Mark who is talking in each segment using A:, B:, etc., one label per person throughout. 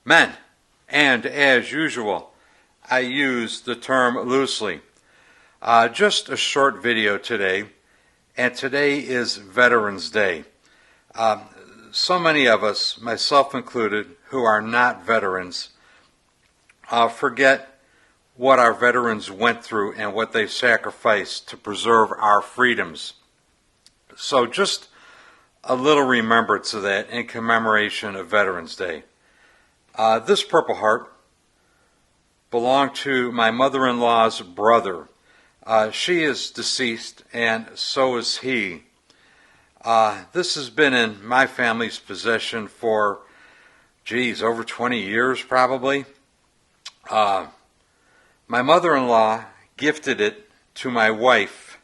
A: men. And as usual, I use the term loosely. Just a short video today, and today is Veterans Day. So many of us, myself included, who are not veterans, forget what our veterans went through and what they sacrificed to preserve our freedoms. So just a little remembrance of that in commemoration of Veterans Day. This Purple Heart belonged to my mother-in-law's brother. She is deceased, and so is he. This has been in my family's possession for, over 20 years probably. My mother-in-law gifted it to my wife,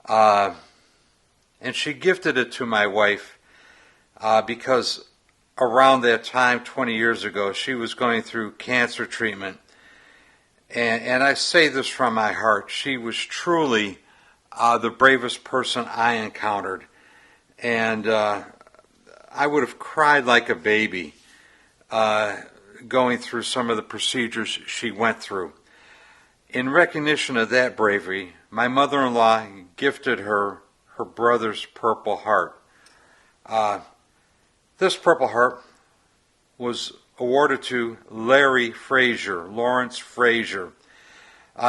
A: and she gifted it to my wife because around that time, 20 years ago, she was going through cancer treatment. And I say this from my heart. She was truly the bravest person I encountered. And I would have cried like a baby going through some of the procedures she went through. In recognition of that bravery, my mother-in-law gifted her brother's Purple Heart. This Purple Heart was awarded to Larry Frazier, Lawrence Frazier.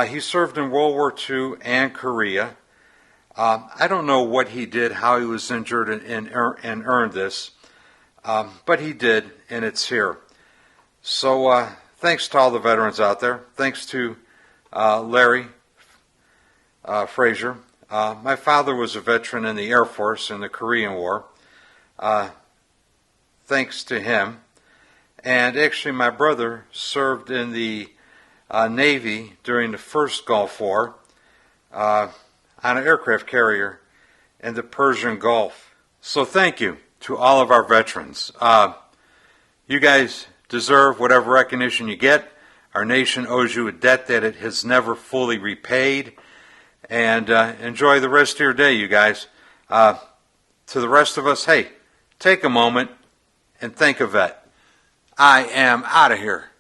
A: He served in World War II and Korea. I don't know what he did, how he was injured and earned this, but he did, and it's here. So thanks to all the veterans out there. Thanks to Larry Frazier. My father was a veteran in the Air Force in the Korean War. Thanks to him. And actually my brother served in the Navy during the first Gulf War on an aircraft carrier in the Persian Gulf. So thank you to all of our veterans. You guys deserve whatever recognition you get. Our nation owes you a debt that it has never fully repaid. And enjoy the rest of your day, you guys. To the rest of us, hey, take a moment and thank a vet. I am out of here.